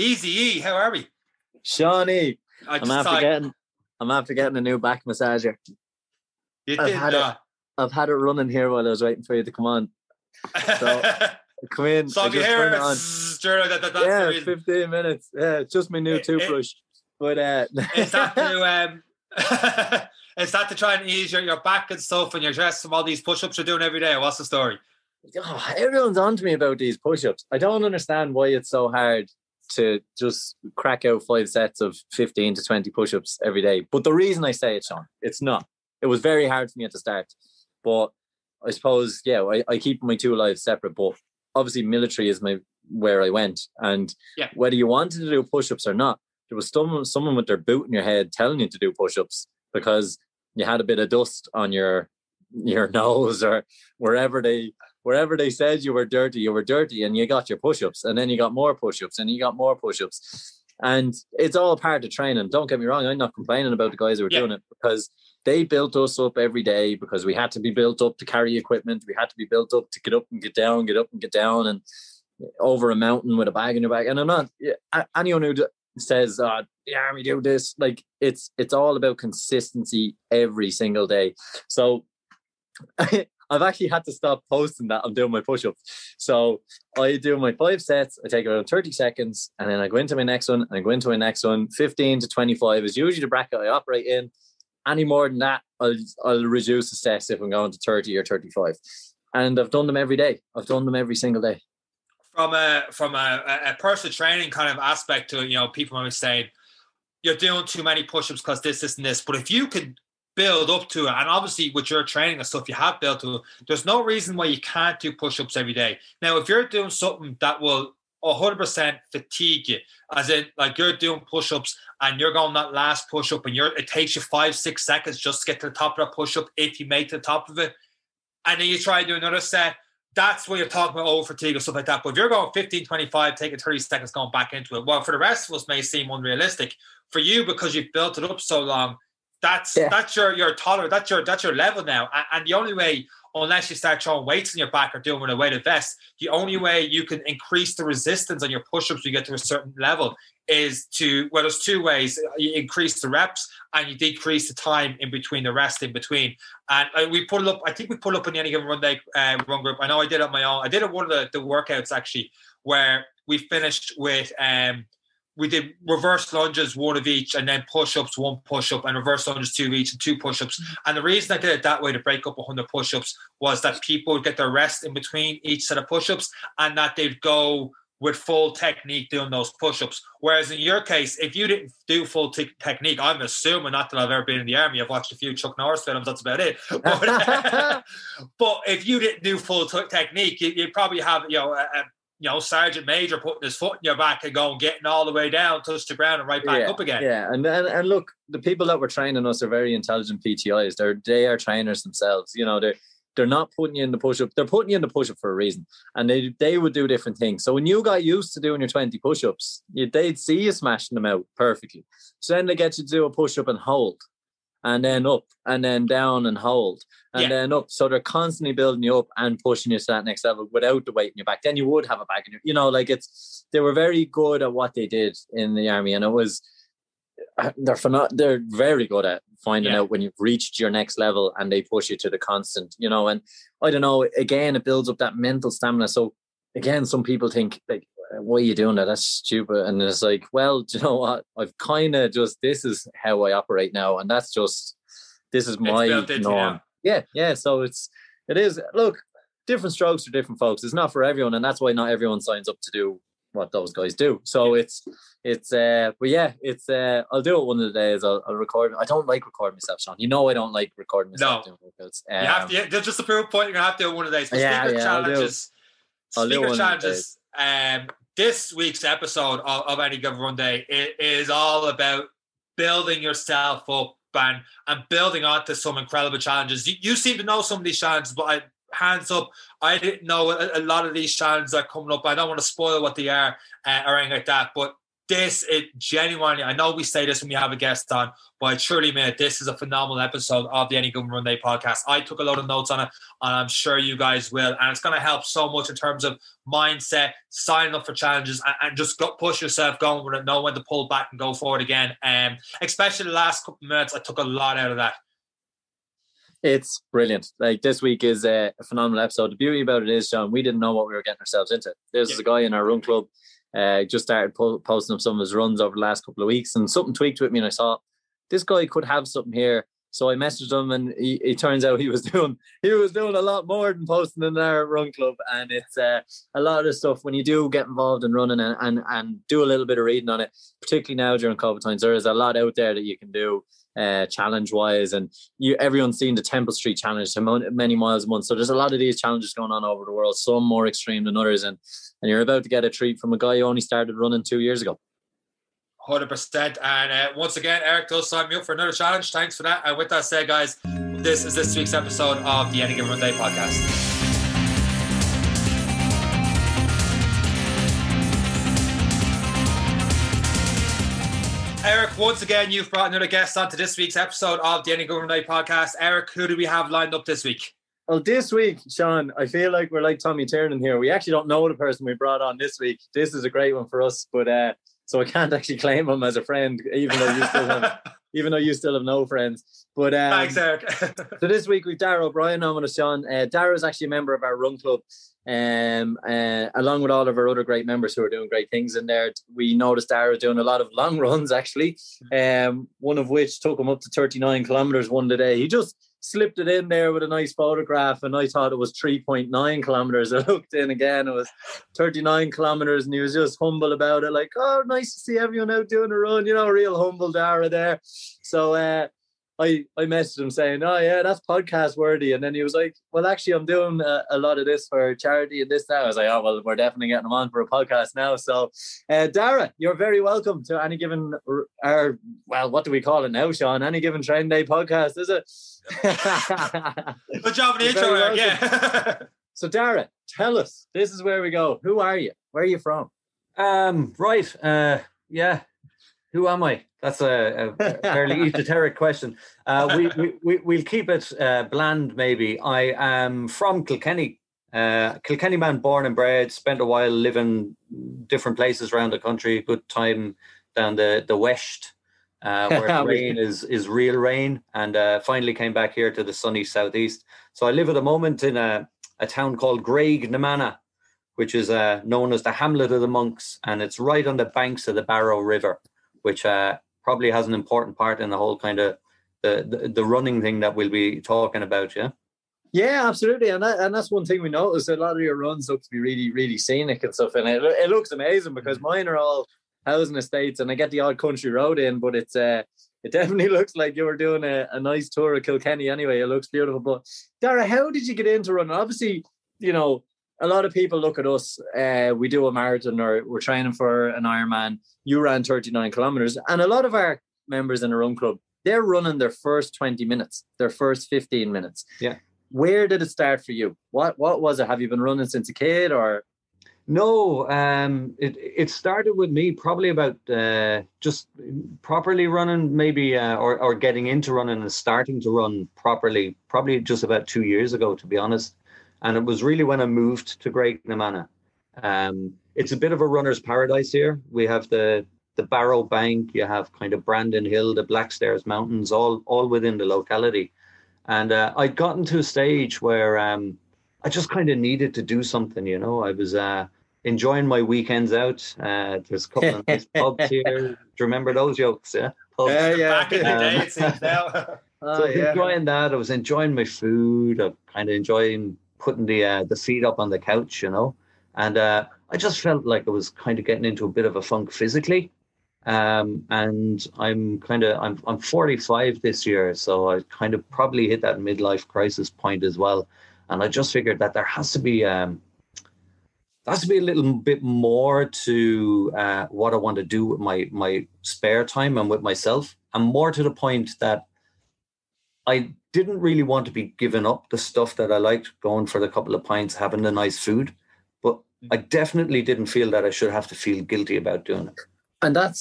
Easy E, how are we? Shawnee, I'm after getting a new back massager. I've had it running here while I was waiting for you to come on. So come in. So if you hear it, that's the reason. 15 minutes. Yeah, it's just my new toothbrush. But is that to try and ease your back and stuff and your stress from all these push-ups you're doing every day? What's the story? Oh, everyone's on to me about these push-ups. I don't understand why it's so hard to just crack out 5 sets of 15 to 20 push-ups every day. But the reason I say it, Seán, it's not. It was very hard for me at the start. But I suppose, I keep my 2 lives separate. But obviously military is where I went. And whether you wanted to do push-ups or not, there was someone with their boot in your head telling you to do push-ups because you had a bit of dust on your nose or wherever they said you were dirty and you got your push-ups and then you got more push-ups and you got more push-ups. And it's all part of training. Don't get me wrong. I'm not complaining about the guys who were doing it because they built us up every day because we had to be built up to carry equipment. We had to be built up to get up and get down, get up and get down and over a mountain with a bag in your back. And I'm not, anyone who says, the army do this, like it's all about consistency every single day. So I've actually had to stop posting that I'm doing my push-ups. So I do my 5 sets, I take around 30 seconds, and then I go into my next one, and I go into my next one. 15 to 25 is usually the bracket I operate in. Any more than that, I'll reduce the sets if I'm going to 30 or 35. And I've done them every day. I've done them every single day. From a personal training kind of aspect to it, people always say, you're doing too many push-ups because this, and this. But if you could build up to it, and obviously with your training and stuff you have built to it, there's no reason why you can't do push-ups every day. Now, if you're doing something that will 100% fatigue you, as in like you're doing push-ups and you're going that last push-up and it takes you 5-6 seconds just to get to the top of that push-up if you make to the top of it, and then you try to do another set, that's where you're talking about over fatigue or stuff like that. But if you're going 15, 25, taking 30 seconds going back into it, well, for the rest of us may seem unrealistic. For you, because you've built it up so long, that's your tolerance, that's your level now. And the only way, unless you start throwing weights in your back or doing with a weighted vest, the only way you can increase the resistance on your push-ups when you get to a certain level is there's 2 ways. You increase the reps and you decrease the time in between, the rest in between. And we put it up, I think we put it up in the Any Given Runday run group. I know I did it on my own. I did it one of the workouts actually, where we finished with we did reverse lunges, 1 of each, and then push-ups, 1 push-up, and reverse lunges, 2 of each, and 2 push-ups. And the reason I did it that way to break up 100 push-ups was that people would get their rest in between each set of push-ups and that they'd go with full technique doing those push-ups. Whereas in your case, if you didn't do full technique, I'm assuming, not that I've ever been in the army, I've watched a few Chuck Norris films, that's about it. But if you didn't do full technique, you'd probably have, Sergeant Major putting his foot in your back and going, getting all the way down, touch the ground and right back up again. Yeah, and look, the people that were training us are very intelligent PTIs. They are trainers themselves. They're not putting you in the push-up. They're putting you in the push-up for a reason. And they would do different things. So when you got used to doing your 20 push-ups, they'd see you smashing them out perfectly. So then they get you to do a push-up and hold. And then up, and then down and hold, and then up. So they're constantly building you up and pushing you to that next level without the weight in your back. Then you would have a bag in your, they were very good at what they did in the army. And it was, they're very good at finding out when you've reached your next level and they push you to the constant, and I don't know, again, it builds up that mental stamina. So again, some people think like, why are you doing that? That's stupid. And it's like, well, do you know what? I've kind of this is how I operate now. And this is my norm. Yeah. So it is, look, different strokes for different folks. It's not for everyone. And that's why not everyone signs up to do what those guys do. So I'll do it one of the days. I'll record. I don't like recording myself, Seán. I don't like recording myself doing workouts. You have to, there's just a proof point. You're going to have to do it one of the days. Speaker challenges. This week's episode of Any Given Runday is all about building yourself up and building onto some incredible challenges. You seem to know some of these challenges, but hands up, I didn't know a lot of these challenges are coming up. I don't want to spoil what they are or anything like that. But it genuinely, I know we say this when we have a guest on, but I truly mean it. This is a phenomenal episode of the Any Given Runday podcast. I took a lot of notes on it, and I'm sure you guys will. And it's going to help so much in terms of mindset, signing up for challenges, and just push yourself going with it, know when to pull back and go forward again. Especially the last couple of minutes, I took a lot out of that. It's brilliant. Like, this week is a phenomenal episode. The beauty about it is, Seán, we didn't know what we were getting ourselves into. There's a guy in our run club, just started posting up some of his runs over the last couple of weeks, and something tweaked with me, and I thought, this guy could have something here. So I messaged him, and it turns out he was doing a lot more than posting in our run club. And it's a lot of the stuff, when you do get involved in running and do a little bit of reading on it, particularly now during COVID times, there is a lot out there that you can do challenge wise, and everyone's seen the Temple Street challenge, many miles a month. So there's a lot of these challenges going on over the world, some more extreme than others, and you're about to get a treat from a guy who only started running 2 years ago. 100%. And once again, Eric does sign me up for another challenge. Thanks for that. And with that said, guys, this is this week's episode of the Any Given Runday podcast. Eric, once again, you've brought another guest onto this week's episode of the Any Given Runday podcast. Eric, who do we have lined up this week? Well, this week, Seán, I feel like we're like Tommy Tiernan here. We actually don't know the person we brought on this week. This is a great one for us, but so I can't actually claim him as a friend, even though you still have no friends. But thanks, Eric. So this week we've Dara O'Brien on with us, Seán. Dara is actually a member of our run club, along with all of our other great members who are doing great things in there. We noticed Dara doing a lot of long runs, actually, one of which took him up to 39 kilometers one day. He just slipped it in there with a nice photograph, and I thought it was 3.9 kilometers. I looked in again, it was 39 kilometers, and he was just humble about it, like, oh, nice to see everyone out doing a run, real humble Dara there. So I messaged him saying, oh yeah, that's podcast worthy. And then he was like, well, actually, I'm doing a lot of this for charity and this, that. I was like, oh, well, we're definitely getting him on for a podcast now. So Dara, you're very welcome to Any Given, what do we call it now, Seán? Any Given Training Day podcast, is it? Good job in the intro, Eric. Yeah. So Dara, tell us, this is where we go. Who are you? Where are you from? Right. Yeah. Who am I? That's a fairly esoteric question. We'll keep it bland, maybe. I am from Kilkenny. Kilkenny man, born and bred, spent a while living different places around the country, good time down the west, where rain is real rain, and finally came back here to the sunny southeast. So I live at the moment in a town called Graiguenamanagh, which is known as the Hamlet of the Monks, and it's right on the banks of the Barrow River, which probably has an important part in the whole kind of the running thing that we'll be talking about, yeah? Yeah, absolutely. And that's one thing we noticed. A lot of your runs look to be really, really scenic and stuff. And it looks amazing, because mine are all housing estates, and I get the odd country road in, but it's it definitely looks like you were doing a nice tour of Kilkenny anyway. It looks beautiful. But Dara, how did you get into running? Obviously, a lot of people look at us, we do a marathon or we're training for an Ironman. You ran 39 kilometers. And a lot of our members in the run club, they're running their first 20 minutes, their first 15 minutes. Yeah. Where did it start for you? What was it? Have you been running since a kid, or? No, it started with me probably about just properly running, maybe, or getting into running and starting to run properly, probably just about 2 years ago, to be honest. And it was really when I moved to Graiguenamanagh. It's a bit of a runner's paradise here. We have the Barrow Bank, you have kind of Brandon Hill, the Blackstairs Mountains, all within the locality. And I'd gotten to a stage where I just kind of needed to do something, I was enjoying my weekends out. There's a couple of nice pubs here. Do you remember those jokes? Yeah, pubs. Back in the day, it seems now. So enjoying that. I was enjoying my food. I'm kind of enjoying putting the feet up on the couch, and I just felt like I was kind of getting into a bit of a funk physically. And I'm 45 this year, so I kind of probably hit that midlife crisis point as well. And I just figured that there has to be a little bit more to what I want to do with my spare time and with myself, and more to the point that I didn't really want to be giving up the stuff that I liked, going for the couple of pints, having the nice food, but I definitely didn't feel that I should have to feel guilty about doing it. And that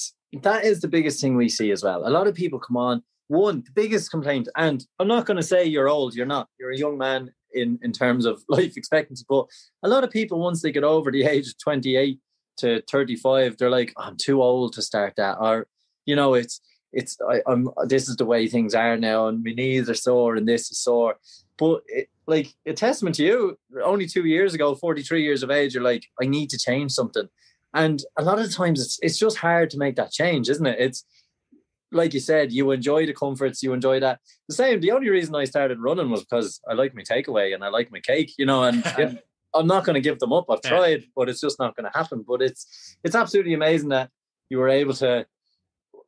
is the biggest thing we see as well. A lot of people come on. One, the biggest complaint, and I'm not going to say you're old, you're not. You're a young man in terms of life expectancy. But a lot of people, once they get over the age of 28 to 35, they're like, I'm too old to start that. Or, I'm this is the way things are now, and my knees are sore and this is sore. But like a testament to you, only 2 years ago, 43 years of age, you're like, I need to change something. And a lot of times it's just hard to make that change, isn't it? It's like you said, you enjoy the comforts, you enjoy that. The only reason I started running was because I like my takeaway and I like my cake, and I'm not going to give them up. I've tried, but it's just not going to happen. But it's absolutely amazing that you were able to,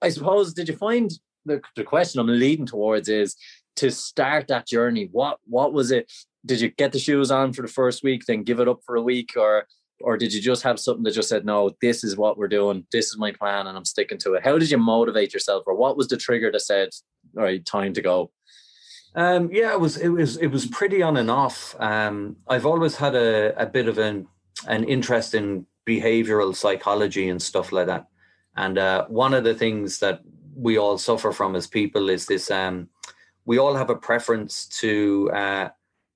I suppose, did you find the question I'm leading towards is to start that journey? What was it? Did you get the shoes on for the first week, then give it up for a week, or did you just have something that just said, no, this is what we're doing, this is my plan, and I'm sticking to it? How did you motivate yourself, or what was the trigger that said, all right, time to go? It was pretty on and off. I've always had a bit of an interest in behavioral psychology and stuff like that. And one of the things that we all suffer from as people is this, we all have a preference to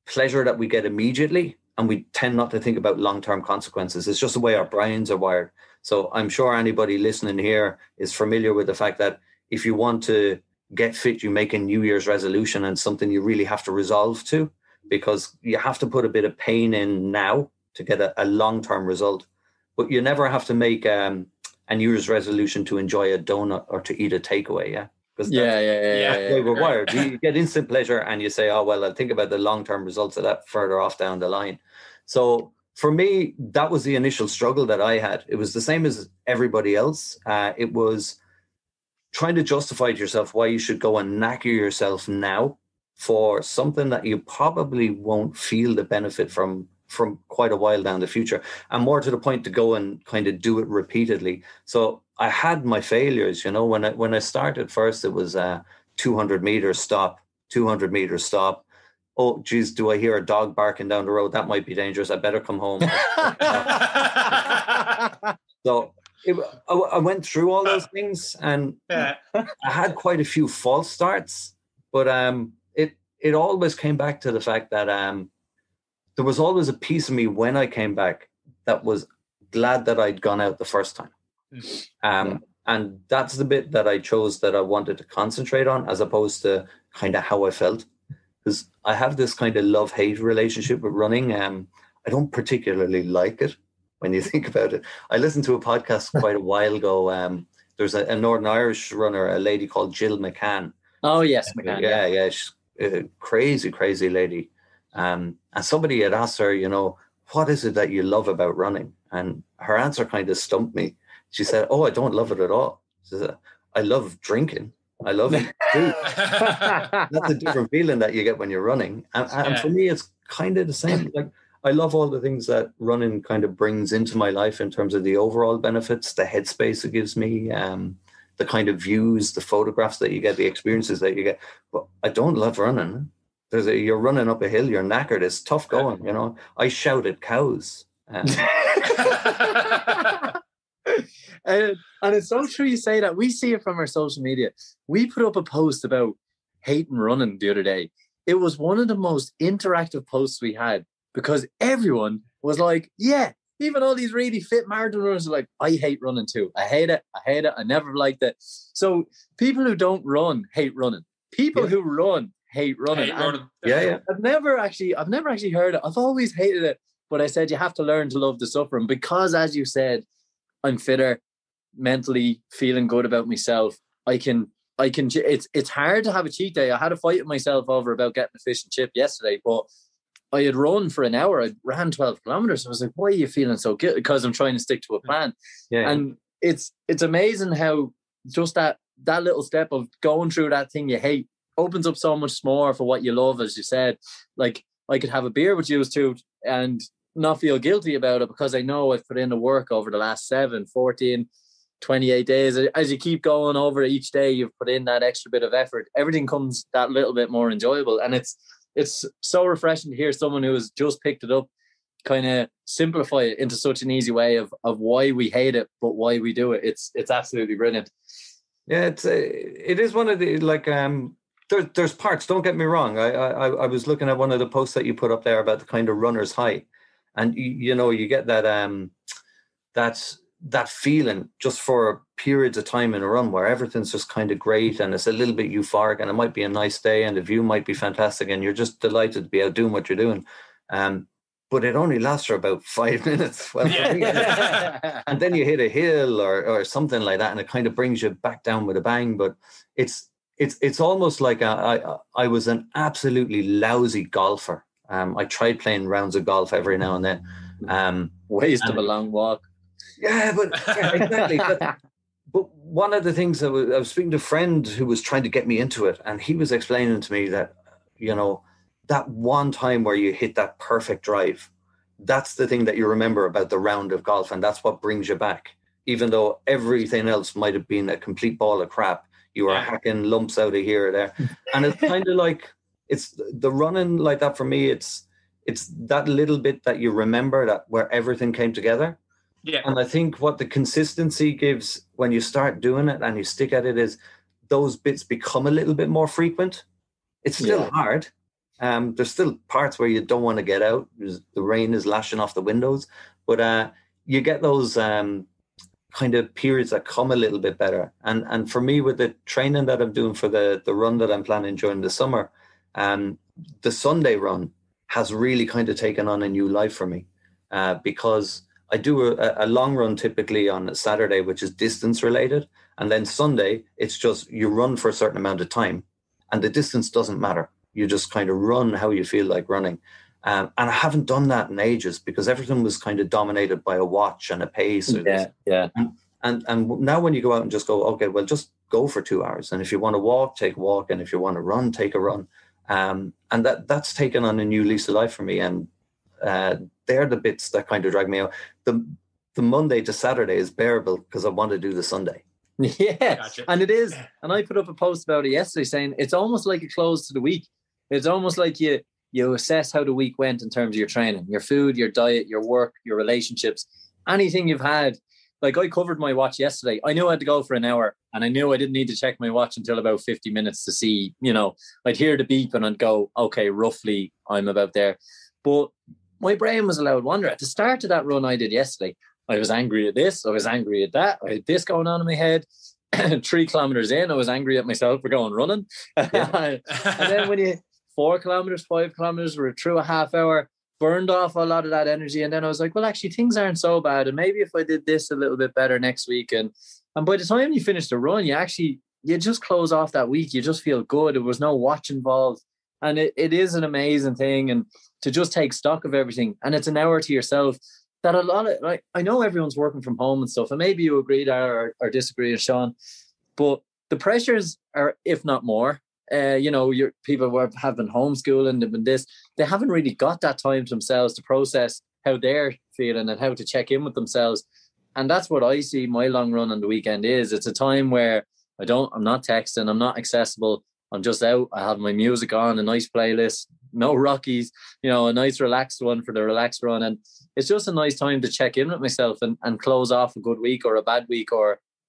pleasure that we get immediately, and we tend not to think about long-term consequences. It's just the way our brains are wired. So I'm sure anybody listening here is familiar with the fact that if you want to get fit, you make a New Year's resolution, and something you really have to resolve to, because you have to put a bit of pain in now to get a long-term result. But you never have to make a New Year's resolution to enjoy a donut or to eat a takeaway, yeah? Because that's the way we're wired. You get instant pleasure and you say, oh, well, I'll think about the long-term results of that further off down the line. So for me, that was the initial struggle that I had. It was the same as everybody else. It was trying to justify to yourself why you should go and knacker yourself now for something that you probably won't feel the benefit from quite a while down the future, and more to the point, to go and kind of do it repeatedly. So I had my failures, when I started first, it was 200 meters stop, 200 meters stop. Oh, geez, do I hear a dog barking down the road? That might be dangerous. I better come home. So I went through all those things, and I had quite a few false starts, but it always came back to the fact that there was always a piece of me when I came back that was glad that I'd gone out the first time. And that's the bit that I chose, that I wanted to concentrate on, as opposed to kind of how I felt. Because I have this kind of love-hate relationship with running. I don't particularly like it when you think about it. I listened to a podcast quite a while ago. There's a Northern Irish runner, a lady called Jill McCann. Oh, yes, McCann. Yeah. She's a crazy, crazy lady. And somebody had asked her, what is it that you love about running? And her answer kind of stumped me. She said, I don't love it at all. She said, I love drinking. I love eating food. That's a different feeling that you get when you're running. And for me, it's kind of the same. Like, I love all the things that running kind of brings into my life in terms of the overall benefits, the headspace it gives me, the kind of views, the photographs that you get, the experiences that you get. But I don't love running. You're running up a hill, you're knackered. It's tough going, I shout at cows. And it's so true you say that. We see it from our social media. We put up a post about hating running the other day. It was one of the most interactive posts we had, because everyone was like, yeah, even all these really fit marathon runners are like, I hate running too. I hate it. I never liked it. So people who don't run hate running. People who run hate running. Yeah. I've never actually heard it. I've always hated it, but I said you have to learn to love the suffering, because, as you said, I'm fitter, mentally feeling good about myself. I can. It's hard to have a cheat day. I had a fight with myself over about getting a fish and chip yesterday, but I had run for an hour. I ran 12 kilometers. I was like, why are you feeling so good? Because I'm trying to stick to a plan. Yeah. And it's amazing how just that little step of going through that thing you hate opens up so much more for what you love, as you said. Like, I could have a beer with you too and not feel guilty about it, because I know I've put in the work over the last 7, 14, 28 days. As you keep going over each day, you've put in that extra bit of effort. Everything comes that little bit more enjoyable. And it's so refreshing to hear someone who has just picked it up kind of simplify it into such an easy way of why we hate it, but why we do it. It's absolutely brilliant. Yeah, it is one of the, like, there's parts, don't get me wrong. I was looking at one of the posts that you put up there about the kind of runner's high, and you get that feeling just for periods of time in a run where everything's just kind of great and it's a little bit euphoric and it might be a nice day and the view might be fantastic and you're just delighted to be out doing what you're doing. But it only lasts for about 5 minutes. Well, and then you hit a hill or something like that, and it kind of brings you back down with a bang. But it's almost like I was an absolutely lousy golfer. I tried playing rounds of golf every now and then. Waste of a long walk. Yeah, exactly. But one of the things I was speaking to a friend who was trying to get me into it, and he was explaining to me that, that one time where you hit that perfect drive, that's the thing that you remember about the round of golf, and that's what brings you back. Even though everything else might have been a complete ball of crap, you are hacking lumps out of here or there. And it's kind of like, it's the running like that for me, it's that little bit that you remember, that where everything came together. Yeah. And I think what the consistency gives when you start doing it and you stick at it is those bits become a little bit more frequent. It's still hard. There's still parts where you don't want to get out. The rain is lashing off the windows, but you get those kind of periods that come a little bit better. And for me, with the training that I'm doing for the run that I'm planning during the summer, the Sunday run has really kind of taken on a new life for me, because I do a long run typically on a Saturday, which is distance related. And then Sunday, it's just you run for a certain amount of time and the distance doesn't matter. You just kind of run how you feel like running. And I haven't done that in ages because everything was kind of dominated by a watch and a pace. And now when you go out and just go, okay, well, just go for 2 hours. And if you want to walk, take a walk. And if you want to run, take a run. And that's taken on a new lease of life for me. And they're the bits that kind of drag me out. The Monday to Saturday is bearable because I want to do the Sunday. Yeah, gotcha. And it is. And I put up a post about it yesterday saying it's almost like a close to the week. It's almost like you assess how the week went in terms of your training, your food, your diet, your work, your relationships, anything you've had. Like I covered my watch yesterday. I knew I had to go for an hour and I knew I didn't need to check my watch until about 50 minutes to see, I'd hear the beep and I'd go, okay, roughly I'm about there. But my brain was allowed wander. At the start of that run I did yesterday, I was angry at this, I was angry at that, I had this going on in my head. 3 kilometers in, I was angry at myself for going running. Yeah. And then when you 4 kilometers, 5 kilometers, we're through a half hour, burned off a lot of that energy. And then I was like, well, actually things aren't so bad. And maybe if I did this a little bit better next week. And by the time you finish the run, you just close off that week. You just feel good. There was no watch involved. And it is an amazing thing. And to just take stock of everything. And it's an hour to yourself that a lot of, like, I know everyone's working from home and stuff. And maybe you agree there or disagree with Seán, but the pressures are, if not more, your people have been homeschooling, they've been this, they haven't really got that time to themselves to process how they're feeling and how to check in with themselves. And that's what I see my long run on the weekend is. It's a time where I'm not texting, I'm not accessible, I'm just out, I have my music on, a nice playlist, no Rockies, a nice relaxed one for the relaxed run. And it's just a nice time to check in with myself and close off a good week or a bad week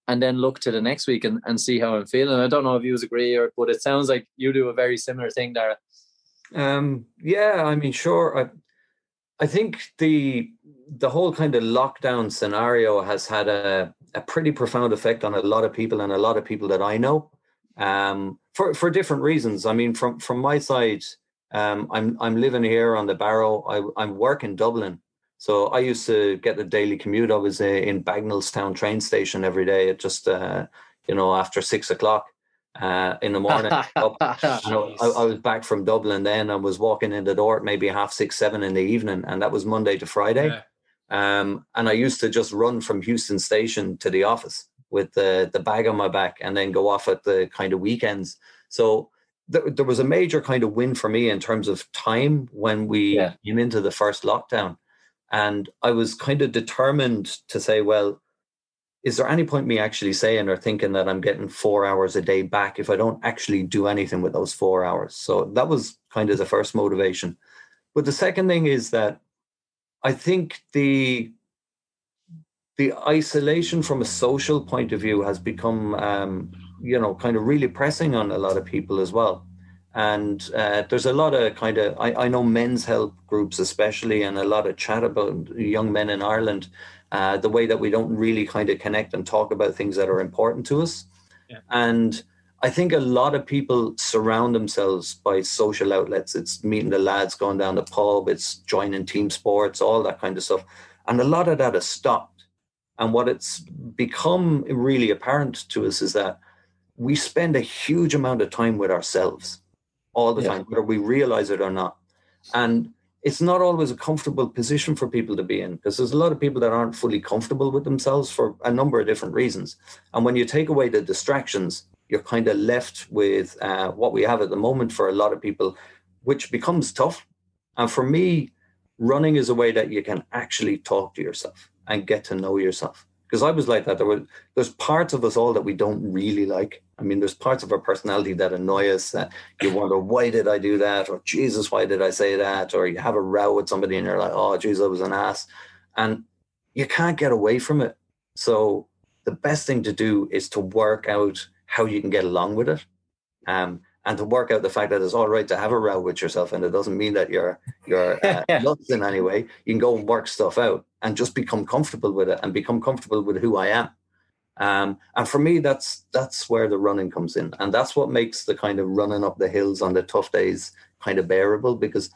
and then look to the next week and see how I'm feeling. I don't know if you agree, but it sounds like you do a very similar thing, Dara. Yeah, I mean, sure. I think the whole kind of lockdown scenario has had a pretty profound effect on a lot of people and a lot of people that I know, for different reasons. I mean, from my side, I'm living here on the Barrow. I'm working in Dublin. So I used to get the daily commute. I was in Bagnallstown train station every day at just, after 6 o'clock in the morning. I was back from Dublin then. I was walking in the door at maybe 6:30, 7 in the evening. And that was Monday to Friday. Yeah. And I used to just run from Houston station to the office with the bag on my back and then go off at the kind of weekends. So there was a major kind of win for me in terms of time when we came into the first lockdown. And I was kind of determined to say, well, is there any point me actually saying or thinking that I'm getting 4 hours a day back if I don't actually do anything with those 4 hours? So that was kind of the first motivation. But the second thing is that I think the isolation from a social point of view has become, kind of really pressing on a lot of people as well. And there's a lot of I know men's health groups especially, and a lot of chat about young men in Ireland, the way that we don't really kind of connect and talk about things that are important to us. Yeah. And I think a lot of people surround themselves by social outlets. It's meeting the lads, going down the pub, it's joining team sports, all that kind of stuff. And a lot of that has stopped. And what it's become really apparent to us is that we spend a huge amount of time with ourselves all the time, whether we realize it or not. And it's not always a comfortable position for people to be in, because there's a lot of people that aren't fully comfortable with themselves for a number of different reasons. And when you take away the distractions, you're kind of left with what we have at the moment for a lot of people, which becomes tough. And for me, running is a way that you can actually talk to yourself and get to know yourself. Because I was like that. There's parts of us all that we don't really like. I mean, there's parts of our personality that annoy us, that you wonder, why did I do that? Or Jesus, why did I say that? Or you have a row with somebody and you're like, oh, Jesus, I was an ass. And you can't get away from it. So the best thing to do is to work out how you can get along with it. And to work out the fact that it's all right to have a row with yourself, and it doesn't mean that you're nuts in any way. You can go and work stuff out and just become comfortable with it and become comfortable with who I am. And for me, that's where the running comes in. And that's what makes the kind of running up the hills on the tough days kind of bearable, because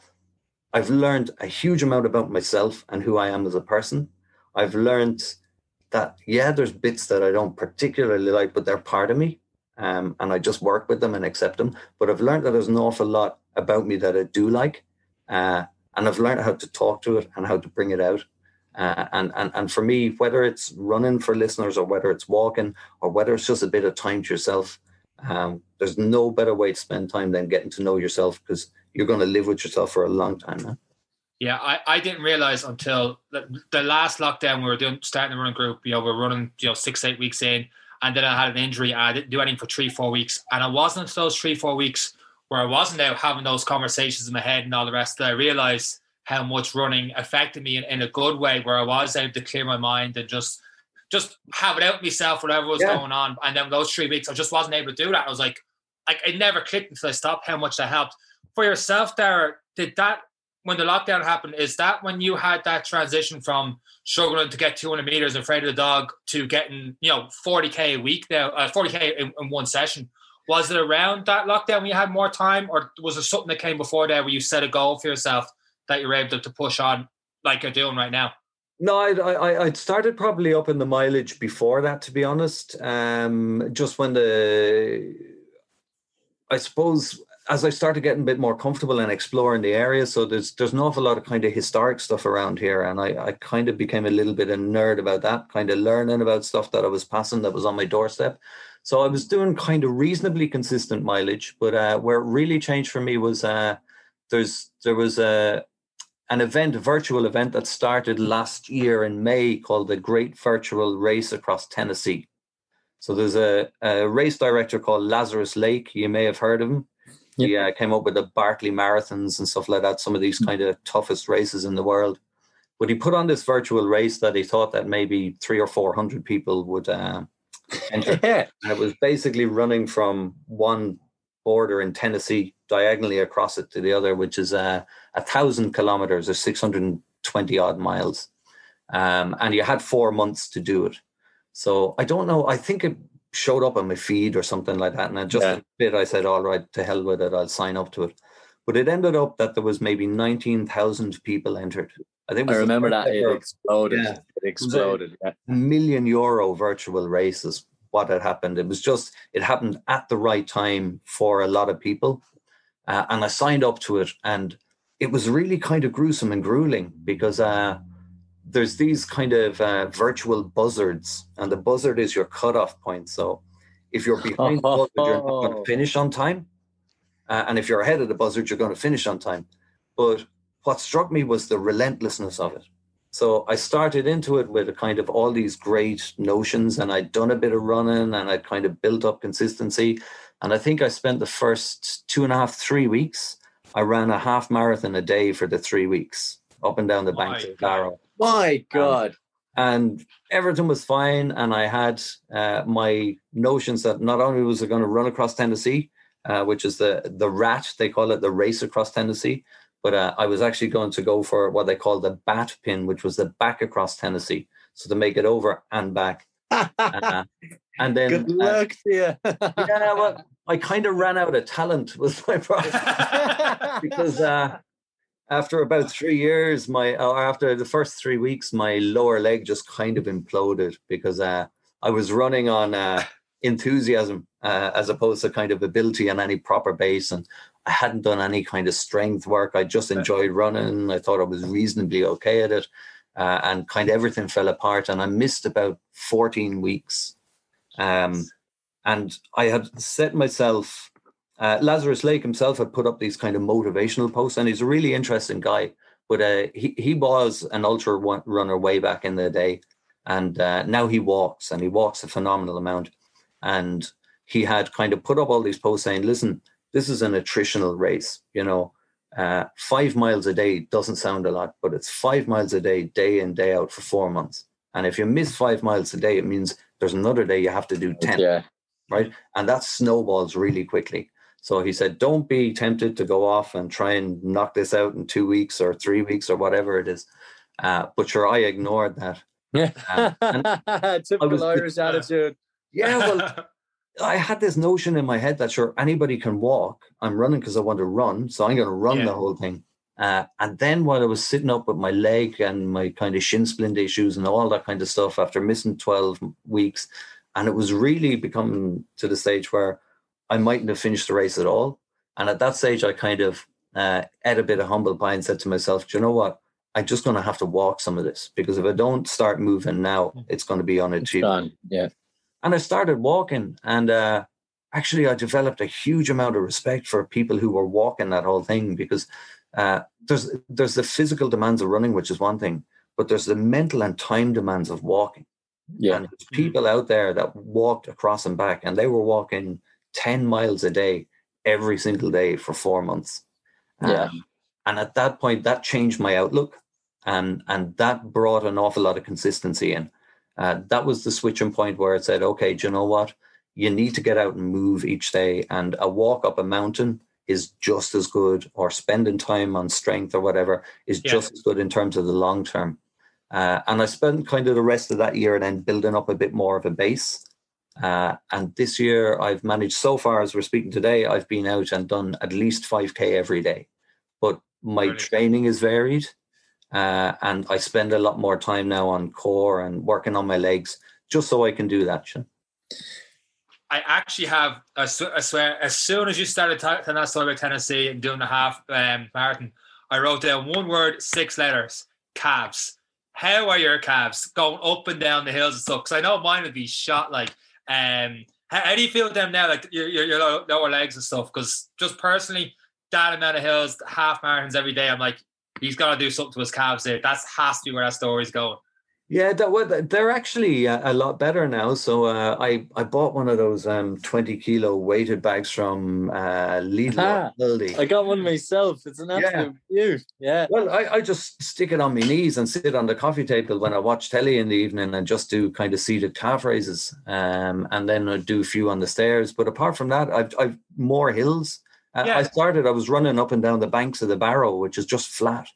I've learned a huge amount about myself and who I am as a person. I've learned that, there's bits that I don't particularly like, but they're part of me. And I just work with them and accept them. But I've learned that there's an awful lot about me that I do like. And I've learned how to talk to it and how to bring it out. And for me, whether it's running for listeners or whether it's walking or whether it's just a bit of time to yourself, there's no better way to spend time than getting to know yourself, because you're going to live with yourself for a long time, man. Yeah, I didn't realize until the last lockdown we were starting the running group. We're running 6-8 weeks in, and then I had an injury and I didn't do anything for 3-4 weeks. And it wasn't until those 3-4 weeks where I wasn't out having those conversations in my head and all the rest that I realized how much running affected me in a good way, where I was able to clear my mind and just have it out with myself, whatever was going on. And then those 3 weeks, I just wasn't able to do that. I was like it never clicked until I stopped how much that helped. For yourself, Dara, did that, when the lockdown happened, is that when you had that transition from struggling to get 200 meters afraid of the dog to getting 40k a week now, 40k in one session? Was it around that lockdown when you had more time, or was it something that came before that where you set a goal for yourself that you're able to push on like you're doing right now? No, I'd started probably up in the mileage before that, to be honest. Just when I suppose as I started getting a bit more comfortable and exploring the area, so there's an awful lot of kind of historic stuff around here, and I kind of became a little bit of a nerd about that, kind of learning about stuff that I was passing that was on my doorstep. So I was doing kind of reasonably consistent mileage, but where it really changed for me was there was an event, a virtual event that started last year in May called the Great Virtual Race Across Tennessee. So there's a race director called Lazarus Lake. You may have heard of him. He came up with the Barkley Marathons and stuff like that, some of these kind of toughest races in the world. But he put on this virtual race that he thought that maybe 300 or 400 people would enter. And it was basically running from one border in Tennessee diagonally across it to the other, which is 1,000 kilometers or 620 odd miles. And you had 4 months to do it. So I don't know. I think it showed up on my feed or something like that. And a bit, I said, all right, to hell with it. I'll sign up to it. But it ended up that there was maybe 19,000 people entered. I remember that. It exploded. Yeah. It exploded. €1 million virtual race is what had happened. It happened at the right time for a lot of people. And I signed up to it. And it was really kind of gruesome and grueling because there's these kind of virtual buzzards, and the buzzard is your cutoff point. So if you're behind the buzzard, you're not going to finish on time. And if you're ahead of the buzzard, you're going to finish on time. But what struck me was the relentlessness of it. So I started into it with a kind of all these great notions, and I'd done a bit of running and I'd kind of built up consistency. And I think I spent the first 2.5, 3 weeks, I ran a half marathon a day for the 3 weeks. up and down the banks of Barrow. My God. And everything was fine. And I had my notions that not only was I going to run across Tennessee, which is the RAT, they call it, the race across Tennessee, but I was actually going to go for what they call the BAT pin, which was the back across Tennessee. So to make it over and back. And then good luck to you. Yeah, well, I kind of ran out of talent was my problem. Because after about 3 years, after the first 3 weeks, my lower leg just kind of imploded because I was running on enthusiasm as opposed to kind of ability on any proper base, and I hadn't done any kind of strength work. I just enjoyed running. I thought I was reasonably okay at it, and kind of everything fell apart, and I missed about 14 weeks. And I had set myself, Lazarus Lake himself had put up these kind of motivational posts, and he's a really interesting guy, but he was an ultra runner way back in the day, and now he walks a phenomenal amount. And he had kind of put up all these posts saying, listen, this is an attritional race, 5 miles a day doesn't sound a lot, but it's 5 miles a day in, day out for 4 months. And if you miss 5 miles a day, it means there's another day you have to do 10. Yeah. Right. And that snowballs really quickly. So he said, don't be tempted to go off and try and knock this out in 2 weeks or 3 weeks or whatever it is. But sure, I ignored that. Typical Irish attitude. Yeah, well, I had this notion in my head that sure, anybody can walk. I'm running because I want to run. So I'm going to run the whole thing. And then while I was sitting up with my leg and my kind of shin splint issues and all that kind of stuff after missing 12 weeks, and it was really becoming to the stage where I mightn't have finished the race at all. And at that stage, I kind of ate a bit of humble pie and said to myself, do you know what? I'm just going to have to walk some of this, because if I don't start moving now, it's going to be unachievable. Yeah. And I started walking, and actually I developed a huge amount of respect for people who were walking that whole thing, because there's the physical demands of running, which is one thing, but there's the mental and time demands of walking. Yeah. And there's people out there that walked across and back, and they were walking 10 miles a day every single day for 4 months. Yeah. And at that point, that changed my outlook, and that brought an awful lot of consistency in. That was the switching point where it said, okay, do you know what? You need to get out and move each day, and a walk up a mountain is just as good, or spending time on strength or whatever is just as good in terms of the long term. And I spent kind of the rest of that year then building up a bit more of a base. And this year I've managed, so far as we're speaking today, I've been out and done at least 5K every day. But my training is varied. And I spend a lot more time now on core and working on my legs, just so I can do that. I actually have, I swear, as soon as you started telling that story about Tennessee and doing the half marathon, I wrote down one word, 6 letters, calves. How are your calves going up and down the hills and stuff? Because I know mine would be shot. Like, how do you feel with them now, like your lower legs and stuff? Because just personally, that amount of hills, half marathons every day, I'm like, he's got to do something to his calves there. That has to be where that story's going. Yeah, they're actually a lot better now. So I bought one of those 20 kilo weighted bags from Lidl. I got one myself. It's an absolute beaut. Yeah. Well, I just stick it on my knees and sit on the coffee table when I watch telly in the evening and just do kind of seated calf raises. And then I do a few on the stairs. But apart from that, I've more hills. I was running up and down the banks of the Barrow, which is just flat.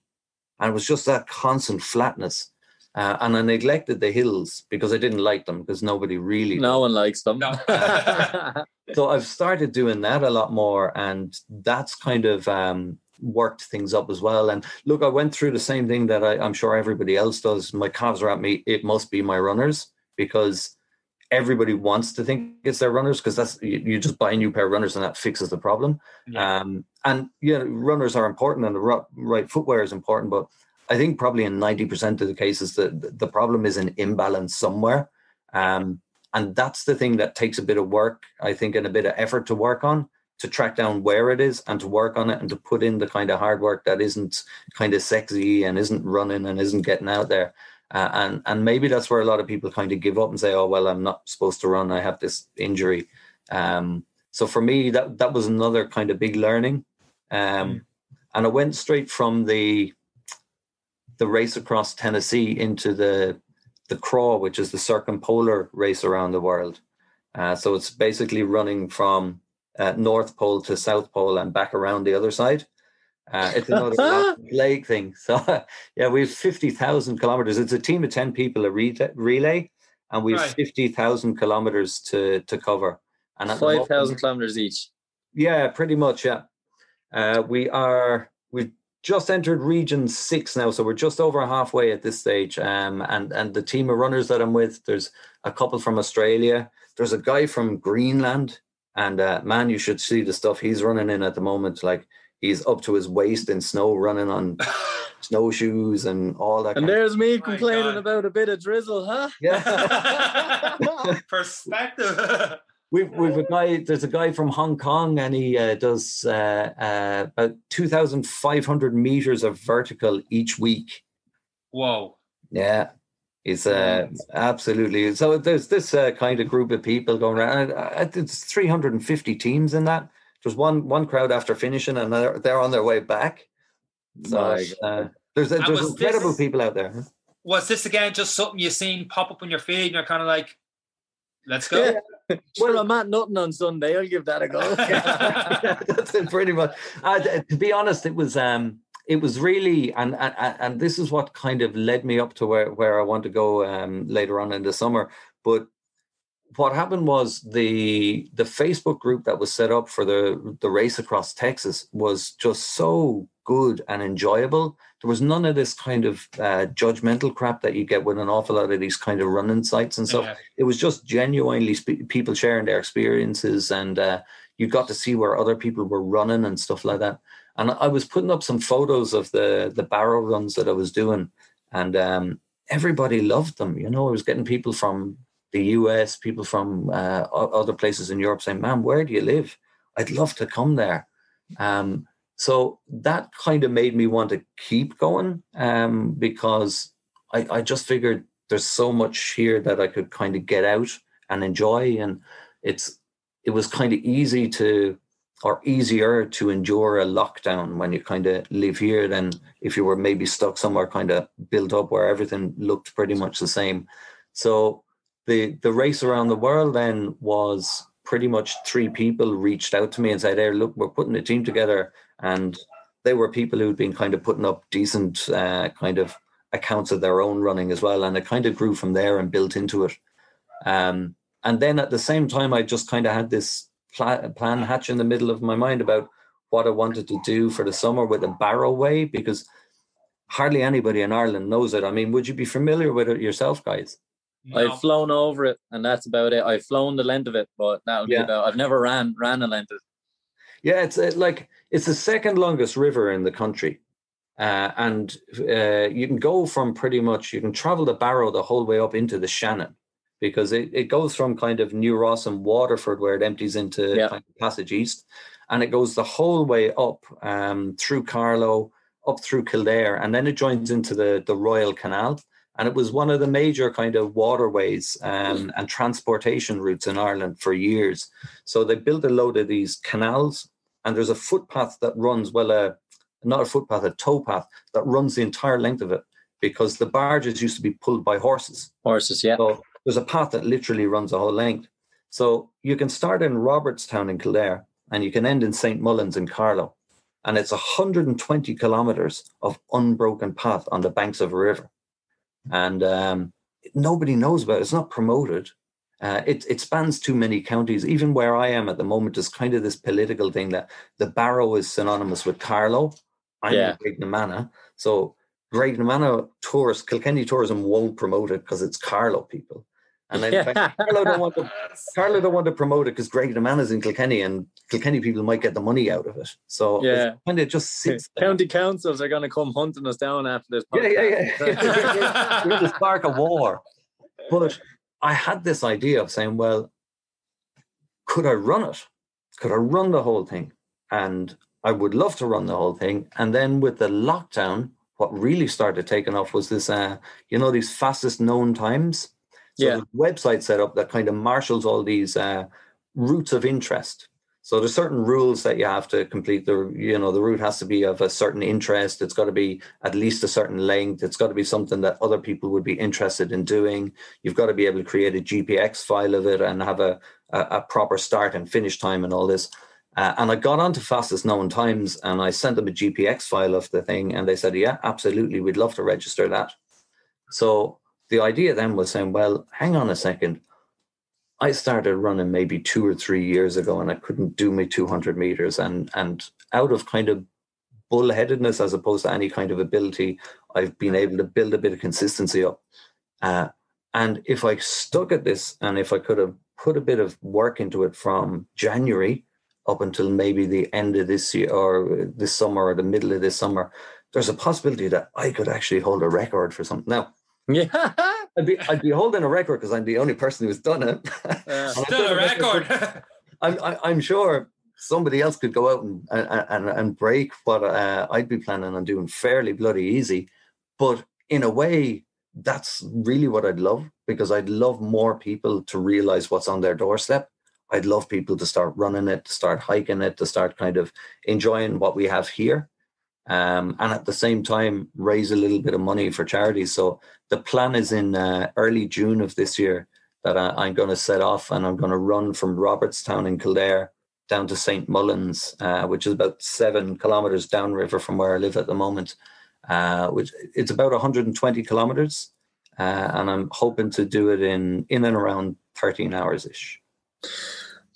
And it was just that constant flatness. And I neglected the hills because I didn't like them, because nobody really... No one likes them. No. So I've started doing that a lot more, and that's kind of worked things up as well. And look, I went through the same thing that I'm sure everybody else does. My calves are at me. It must be my runners, because everybody wants to think it's their runners, because that's you just buy a new pair of runners and that fixes the problem. Yeah. And runners are important, and the right footwear is important, but I think probably in 90% of the cases the problem is an imbalance somewhere. And that's the thing that takes a bit of work, I think, and a bit of effort to work on, to track down where it is and to work on it and to put in the kind of hard work that isn't kind of sexy and isn't running and isn't getting out there. And maybe that's where a lot of people kind of give up and say, oh, well, I'm not supposed to run. I have this injury. So for me, that was another kind of big learning. And I went straight from the the race across Tennessee into the CRAW, which is the Circumpolar race around the world. So it's basically running from North Pole to South Pole and back around the other side. It's another leg thing. So yeah, we have 50,000 kilometers. It's a team of 10 people, a relay, and we have 50,000 kilometers to cover. And 5,000 kilometers each. Yeah, pretty much. Yeah, we've just entered Region 6 now, so we're just over halfway at this stage. And the team of runners that I'm with, there's a couple from Australia. There's a guy from Greenland, and man, you should see the stuff he's running in at the moment. Like, he's up to his waist in snow, running on snowshoes and all that. And there's me complaining about a bit of drizzle, huh? Yeah. Perspective. We've a guy. There's a guy from Hong Kong, and he does about 2,500 meters of vertical each week. Whoa! Yeah, it's absolutely. So there's this kind of group of people going around. It's 350 teams in that. There's one crowd after finishing, and they're on their way back. So there's incredible people out there. Was this again just something you seen pop up on your feed, and you're kind of like, "Let's go"? Yeah. Well, I'm at nothing on Sunday. I'll give that a go. That's it, pretty much. To be honest, it was really, and this is what kind of led me up to where I want to go later on in the summer. But what happened was the Facebook group that was set up for the race across Texas was just so good and enjoyable. There was none of this kind of judgmental crap that you get with an awful lot of these kind of running sites and stuff. Yeah. It was just genuinely people sharing their experiences, and you got to see where other people were running and stuff like that. And I was putting up some photos of the Barrow runs that I was doing, and everybody loved them. You know, I was getting people from the US, people from other places in Europe saying, "Man, where do you live? I'd love to come there." So that kind of made me want to keep going, because I just figured there's so much here that I could kind of get out and enjoy. And it was kind of easier to endure a lockdown when you kind of live here than if you were maybe stuck somewhere kind of built up where everything looked pretty much the same. So the race around the world then was pretty much 3 people reached out to me and said, "Hey, look, we're putting a team together." And they were people who'd been kind of putting up decent kind of accounts of their own running as well. And it kind of grew from there and built into it. And then at the same time, I just kind of had this plan hatch in the middle of my mind about what I wanted to do for the summer with the Barrow Way, because hardly anybody in Ireland knows it. I mean, would you be familiar with it yourself, guys? No. I've flown over it, and that's about it. I've flown the length of it, but that'll be about. I've never ran the length of it. Yeah, it's the second longest river in the country, and you can go from you can travel the Barrow the whole way up into the Shannon, because it goes from kind of New Ross and Waterford, where it empties into kind of Passage East, and it goes the whole way up through Carlow, up through Kildare, and then it joins into the Royal Canal. And it was one of the major kind of waterways and transportation routes in Ireland for years. So they built a load of these canals, and there's a footpath that runs, not a footpath, a towpath that runs the entire length of it, because the barges used to be pulled by horses. Horses, yeah. So there's a path that literally runs the whole length. So you can start in Robertstown in Kildare, and you can end in St. Mullins in Carlow. And it's 120 kilometres of unbroken path on the banks of a river. And nobody knows about it. It's not promoted. It spans too many counties. Even where I am at the moment, there's kind of this political thing that the Barrow is synonymous with Carlow. I'm in Graiguenamanagh. So Graiguenamanagh tourists, Kilkenny tourism won't promote it because it's Carlow people. And in fact, Carlow don't want to promote it because Graiguenamanagh is in Kilkenny, and Kilkenny people might get the money out of it. So it kind of just sits there. County councils are going to come hunting us down after this podcast. Yeah. We're going to spark a war. But I had this idea of saying, well, could I run it? Could I run the whole thing? And I would love to run the whole thing. And then with the lockdown, what really started taking off was this, these fastest known times. So there's a website set up that kind of marshals all these routes of interest. So there's certain rules that you have to complete. The route has to be of a certain interest. It's got to be at least a certain length. It's got to be something that other people would be interested in doing. You've got to be able to create a GPX file of it and have a proper start and finish time and all this. And I got on to fastest known times and I sent them a GPX file of the thing. And they said, yeah, absolutely. We'd love to register that. So the idea then was saying, well, hang on a second. I started running maybe 2 or 3 years ago and I couldn't do my 200 meters. And out of kind of bullheadedness as opposed to any kind of ability, I've been able to build a bit of consistency up. And if I stuck at this and if I could have put a bit of work into it from January up until maybe the end of this year or this summer or the middle of this summer, there's a possibility that I could actually hold a record for something. Now, yeah, I'd be holding a record because I'm the only person who's done it. Still a record. I'm sure somebody else could go out and break what I'd be planning on doing fairly bloody easy. But in a way, that's really what I'd love, because I'd love more people to realize what's on their doorstep. I'd love people to start running it, to start hiking it, to start kind of enjoying what we have here. And at the same time, raise a little bit of money for charities. So the plan is in early June of this year that I'm going to set off and I'm going to run from Robertstown in Kildare down to St. Mullins, which is about 7 kilometres downriver from where I live at the moment, which it's about 120 kilometres. And I'm hoping to do it in and around 13 hours-ish.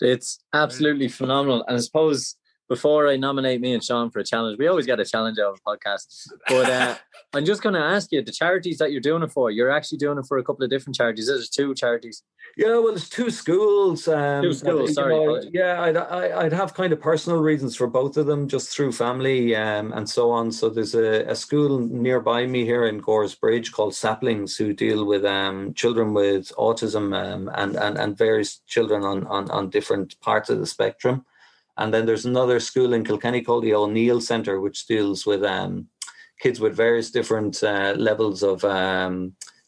It's absolutely phenomenal. And I suppose before I nominate me and Seán for a challenge, we always get a challenge out of a podcast. But I'm just going to ask you, the charities that you're doing it for, you're actually doing it for a couple of different charities. There's 2 charities. Yeah, well, there's 2 schools. 2 schools, sorry. Yeah, I'd have kind of personal reasons for both of them, just through family and so on. So there's a school nearby me here in Gore's Bridge called Saplings, who deal with children with autism and various children on different parts of the spectrum. And then there's another school in Kilkenny called the O'Neill Centre, which deals with kids with various different levels of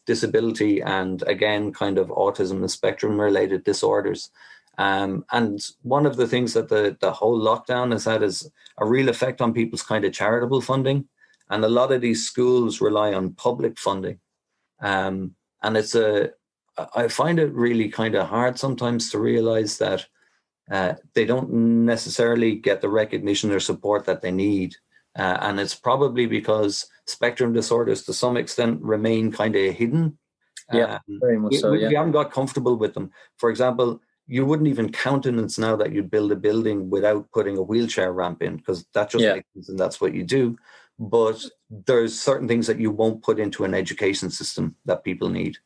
disability and, again, kind of autism and spectrum-related disorders. And one of the things that the whole lockdown has had is a real effect on people's kind of charitable funding. And a lot of these schools rely on public funding. And I find it really kind of hard sometimes to realise that they don't necessarily get the recognition or support that they need. And it's probably because spectrum disorders to some extent remain kind of hidden. Yeah, very much so. We haven't got comfortable with them. For example, you wouldn't even countenance now that you'd build a building without putting a wheelchair ramp in, because that just makes sense and that's what you do. But there's certain things that you won't put into an education system that people need.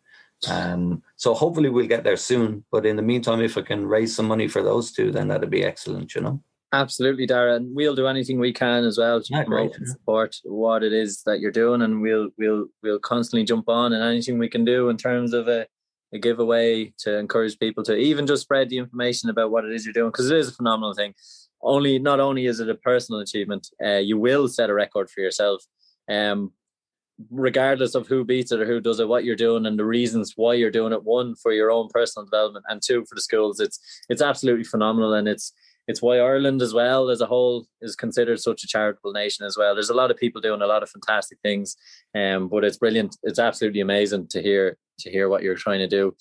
So hopefully we'll get there soon. But in the meantime, if I can raise some money for those 2, then that'd be excellent, you know. Absolutely, Dara, and we'll do anything we can as well to promote and support what it is that you're doing, and we'll constantly jump on and anything we can do in terms of a giveaway to encourage people to even just spread the information about what it is you're doing, because it is a phenomenal thing. Not only is it a personal achievement, you will set a record for yourself, regardless of who beats it or who does it. What you're doing and the reasons why you're doing it, 1, for your own personal development, and 2, for the schools. It's absolutely phenomenal, and it's why Ireland as well as a whole is considered such a charitable nation as well. There's a lot of people doing a lot of fantastic things, but it's brilliant. It's absolutely amazing to hear what you're trying to do.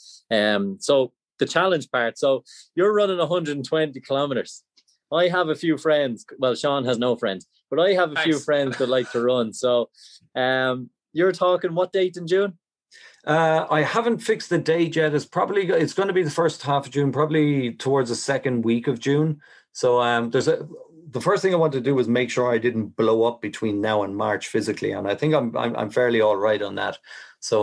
So the challenge part. So you're running 120 kilometers. I have a few friends. Well, Seán has no friends, but I have a few friends that like to run. So you're talking what date in June? I haven't fixed the date yet. It's going to be the first half of June, probably towards the second week of June. So the first thing I want to do was make sure I didn't blow up between now and March physically, and I think I'm fairly all right on that. So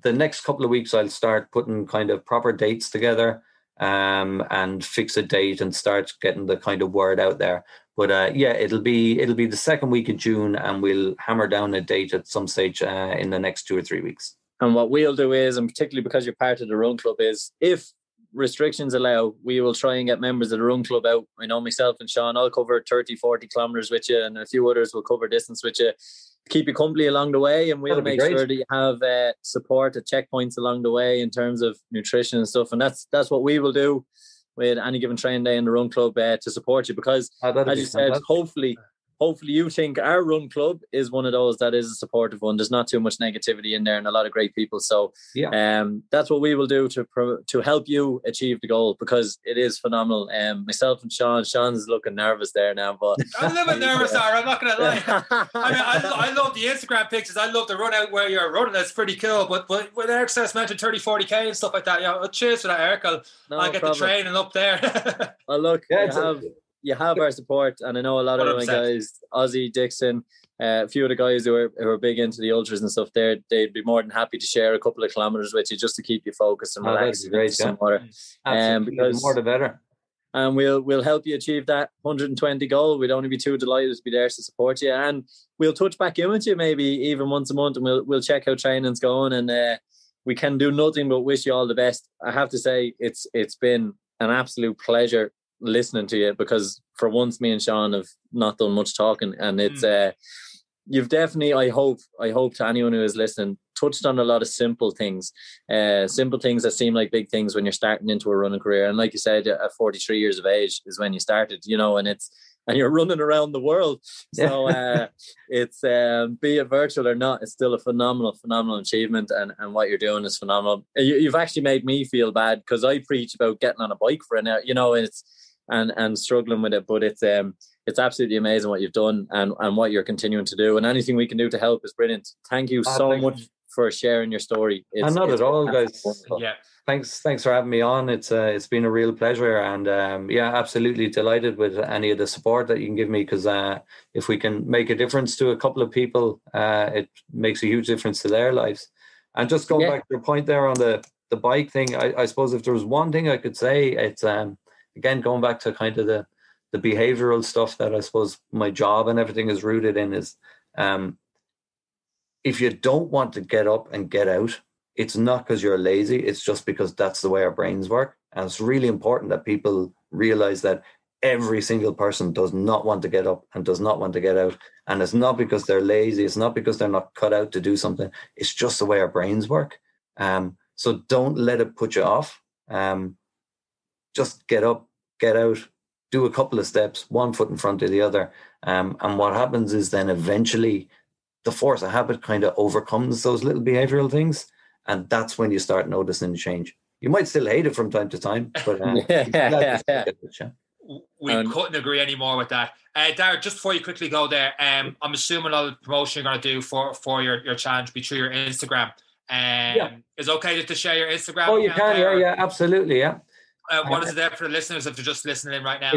the next couple of weeks I'll start putting kind of proper dates together and fix a date and start getting the kind of word out there. But it'll be the second week of June, and we'll hammer down a date at some stage in the next 2 or 3 weeks. And what we'll do is, and particularly because you're part of the Run Club, is if restrictions allow, we will try and get members of the Run Club out. I know myself and Seán, I'll cover 30, 40 kilometres with you, and a few others will cover distance with you. Keep you company along the way, and we'll make sure that you have support at checkpoints along the way in terms of nutrition and stuff. And that's what we will do. with Any Given Training Day and the Run Club to support you, because as you said, hopefully you think our run club is one of those that is a supportive one. There's not too much negativity in there and a lot of great people. So that's what we will do to help you achieve the goal, because it is phenomenal. Myself and Sean's looking nervous there now, but I'm a little bit nervous, Dara, I'm not going to lie. I mean, I love the Instagram pictures. I love the run out where you're running. That's pretty cool. But when Eric says mentioned 30-40k and stuff like that, cheers for that, Eric. I'll get the training up there. Well, look, you have our support, and I know a lot of 100%. my guys, Ozzy, Dixon, a few of the guys who are big into the ultras and stuff, they'd be more than happy to share a couple of kilometers with you just to keep you focused and relaxed. Some water. Because the more the better. And we'll help you achieve that 120 goal. We'd only be too delighted to be there to support you, and we'll touch back in with you maybe even once a month, and we'll check how training's going, and we can do nothing but wish you all the best. I have to say it's been an absolute pleasure listening to you, because for once me and Seán have not done much talking, and it's you've definitely, I hope to anyone who is listening, touched on a lot of simple things that seem like big things when you're starting into a running career. And like you said, at 43 years of age is when you started, and you're running around the world. So it's be it virtual or not, it's still a phenomenal achievement, and what you're doing is phenomenal. You've actually made me feel bad, because I preach about getting on a bike for an hour, and struggling with it, but it's absolutely amazing what you've done and what you're continuing to do, and anything we can do to help is brilliant. Thank you so much for sharing your story. It's not at all, guys. Wonderful. Yeah. Thanks for having me on. It's been a real pleasure, and absolutely delighted with any of the support that you can give me, because if we can make a difference to a couple of people, it makes a huge difference to their lives. And just going back to your point there on the bike thing, I suppose if there was one thing I could say, it's again going back to kind of the behavioral stuff that I suppose my job and everything is rooted in, is if you don't want to get up and get out, it's not because you're lazy, it's just because that's the way our brains work. And it's really important that people realize that every single person does not want to get up and does not want to get out. And it's not because they're lazy, it's not because they're not cut out to do something, it's just the way our brains work. So don't let it put you off. Just get up, get out, do a couple of steps, one foot in front of the other. And what happens is then eventually the force of habit kind of overcomes those little behavioral things. And that's when you start noticing the change. You might still hate it from time to time, but we couldn't agree any more with that. Dara, just before you quickly go there, I'm assuming all the promotion you're going to do for your challenge be through your Instagram. Is it okay to share your Instagram? Oh, you can, yeah, absolutely, yeah. What is it there for the listeners if they're just listening in right now?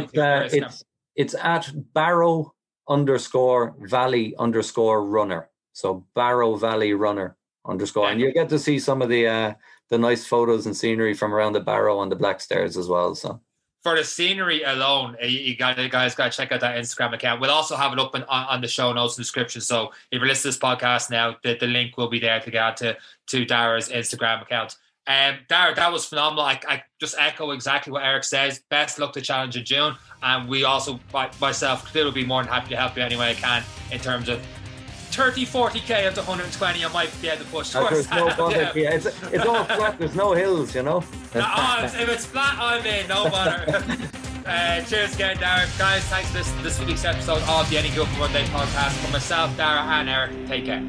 It's at Barrow_Valley_runner. So Barrow Valley runner _. And you get to see some of the nice photos and scenery from around the Barrow on the Black Stairs as well. So for the scenery alone, you guys got to check out that Instagram account. We'll also have it up on the show notes and description. So if you're listening to this podcast now, the link will be there to get to Dara's Instagram account. Dara, that was phenomenal. I just echo exactly what Eric says. Best luck to challenge in June, and we also, myself, will be more than happy to help you any way I can in terms of 30-40k of the 120. I might be able to push towards that. It's all flat. There's no hills, if it's flat, I'm in. No bother. Cheers again, Dara. Guys, thanks for this week's episode of the Any Given Runday Podcast. For myself, Dara, and Eric, take care.